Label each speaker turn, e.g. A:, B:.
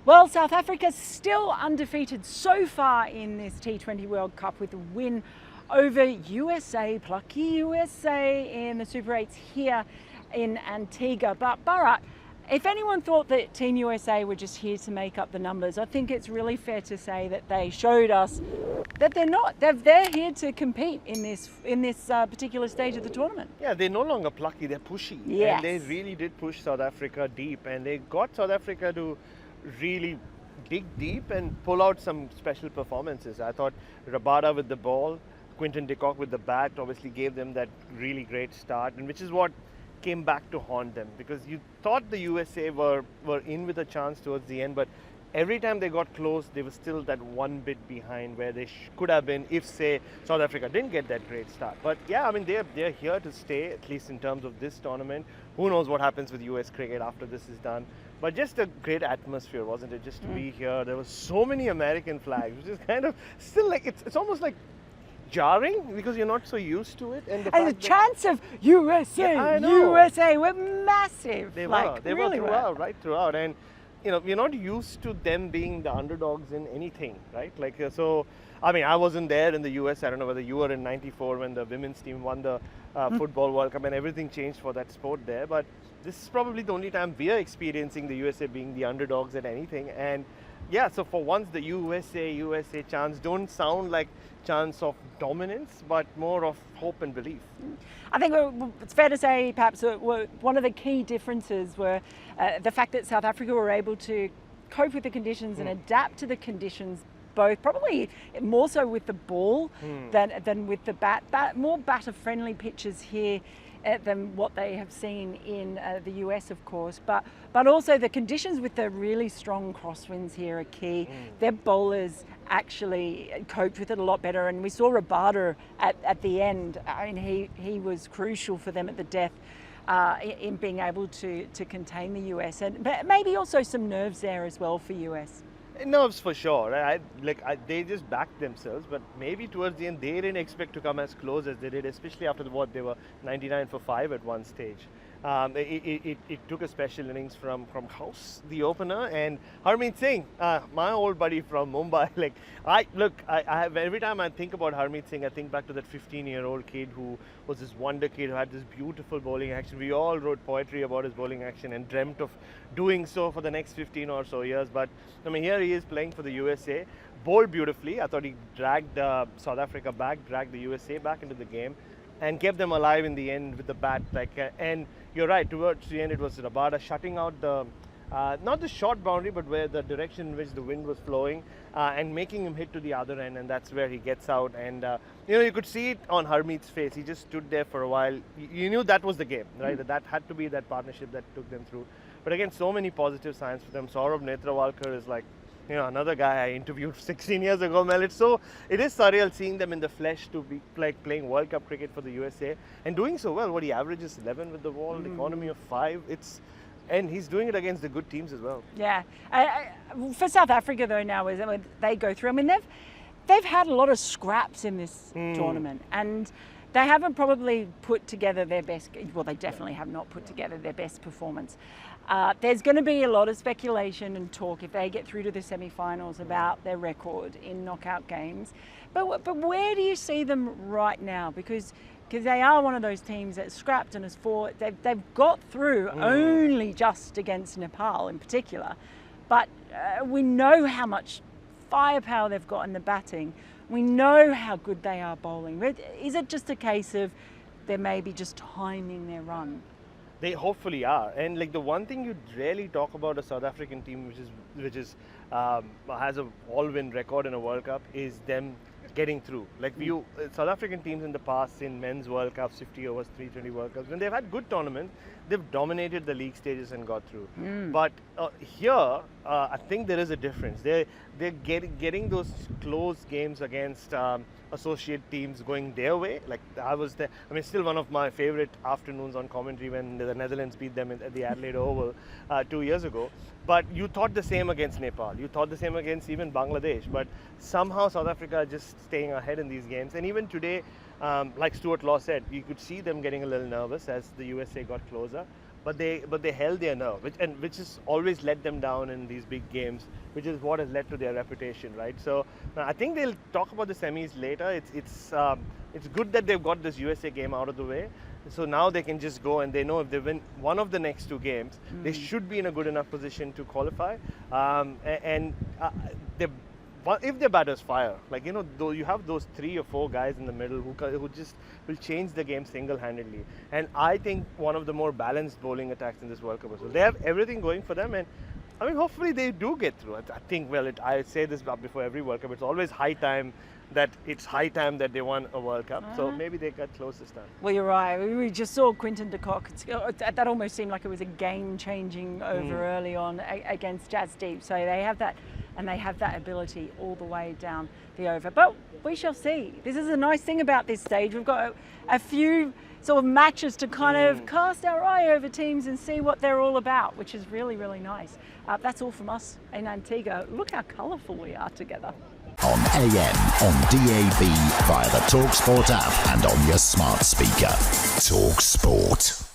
A: Well, South Africa still undefeated so far in this T20 World Cup with a win over USA, plucky USA in the Super 8s here in Antigua. But Bharat, if anyone thought that Team USA were just here to make up the numbers, I think it's really fair to say that they showed us that they're not. They're here to compete in this particular stage of the tournament.
B: Yeah, they're no longer plucky, they're pushy.
A: Yes.
B: And they really did push South Africa deep, and they got South Africa to really dig deep and pull out some special performances. I thought Rabada with the ball, Quinton de Kock with the bat obviously gave them that really great start, and which is what came back to haunt them, because you thought the USA were in with a chance towards the end, but every time they got close, they were still that one bit behind where they could have been if, say, South Africa didn't get that great start. But yeah, I mean, they're here to stay, at least in terms of this tournament. Who knows what happens with US cricket after this is done. But just a great atmosphere, wasn't it? Just to be here. There were so many American flags, which is kind of still like, it's almost like jarring because you're not so used to it. And the
A: chants of USA,
B: yeah,
A: USA were massive.
B: They
A: really
B: were right throughout. And you know, we're not used to them being the underdogs in anything, right? Like, so, I mean, I wasn't there in the US. I don't know whether you were in '94 when the women's team won the Football World Cup and everything changed for that sport there. But this is probably the only time we are experiencing the USA being the underdogs at anything. And yeah, so for once the USA chants don't sound like chants of dominance, but more of hope and belief.
A: I think it's fair to say perhaps one of the key differences were the fact that South Africa were able to cope with the conditions and adapt to the conditions, both probably more so with the ball than with the bat. More batter-friendly pitches here than what they have seen in the US, of course, but also the conditions with the really strong crosswinds here are key. Their bowlers actually coped with it a lot better, and we saw Rabada at the end. I mean, he was crucial for them at the death in being able to contain the US, and but maybe also some nerves there as well for US.
B: Nerves for sure. They just backed themselves, but maybe towards the end they didn't expect to come as close as they did, especially after what they were 99 for 5 at one stage. It took a special innings from House, the opener, and Harmeet Singh, my old buddy from Mumbai. I have, every time I think about Harmeet Singh, I think back to that 15-year-old kid who was this wonder kid who had this beautiful bowling action. We all wrote poetry about his bowling action and dreamt of doing so for the next 15 or so years. But I mean, here he is playing for the USA, bowled beautifully. I thought he dragged South Africa back, dragged the USA back into the game, and kept them alive in the end with the bat. And you're right, towards the end it was Rabada shutting out the, not the short boundary, but where the direction in which the wind was flowing, and making him hit to the other end, and that's where he gets out. And you could see it on Harmeet's face. He just stood there for a while. You knew that was the game, right? That had to be that partnership that took them through. But again, so many positive signs for them. Saurabh Netrawalkar is another guy I interviewed 16 years ago, Mel. It is surreal seeing them in the flesh to be playing World Cup cricket for the USA and doing so well. What he averages 11 with the ball, economy of 5. And he's doing it against the good teams as well. Yeah.
A: For South Africa though now, when they go through, I mean, they've had a lot of scraps in this tournament, and they haven't probably put together their best. Well, they definitely have not put together their best performance. There's going to be a lot of speculation and talk if they get through to the semi-finals about their record in knockout games. But where do you see them right now? Because they are one of those teams that scrapped and has fought. They've got through only just against Nepal in particular. But we know how much firepower they've got in the batting. We know how good they are bowling. Is it just a case of they're maybe just timing their run?
B: They hopefully are. And the one thing you rarely talk about a South African team which has a all-win record in a World Cup is them getting through. South African teams in the past in men's World Cups, 50 overs, T20 World Cups, when they've had good tournaments, they've dominated the league stages and got through. But here, I think there is a difference. They're getting those close games against associate teams going their way. I was there. I mean, still one of my favorite afternoons on commentary when the Netherlands beat them at the Adelaide Oval 2 years ago. But you thought the same against Nepal. You thought the same against even Bangladesh. But somehow South Africa are just staying ahead in these games. And even today, like Stuart Law said, you could see them getting a little nervous as the USA got closer. but they held their nerve, which has always let them down in these big games, which is what has led to their reputation, right? So I think they'll talk about the semis later. It's good that they've got this USA game out of the way. So now they can just go, and they know if they win one of the next two games, they should be in a good enough position to qualify. If their batters fire, like, you know, though you have those 3 or 4 guys in the middle who just will change the game single-handedly. And I think one of the more balanced bowling attacks in this World Cup as well. They have everything going for them, and I mean, hopefully they do get through. I think, well, I say this before every World Cup, it's always high time that they won a World Cup. So maybe they got close this time.
A: Well, you're right. We just saw Quinton de Kock. That almost seemed like it was a game-changing over early on against Jasdeep. So they have that, and they have that ability all the way down the over. But we shall see. This is a nice thing about this stage. We've got a few sort of matches to kind of cast our eye over teams and see what they're all about, which is really, really nice. That's all from us in Antigua. Look how colourful we are together.
C: On AM, on DAB, via the talkSPORT app and on your smart speaker. talkSPORT.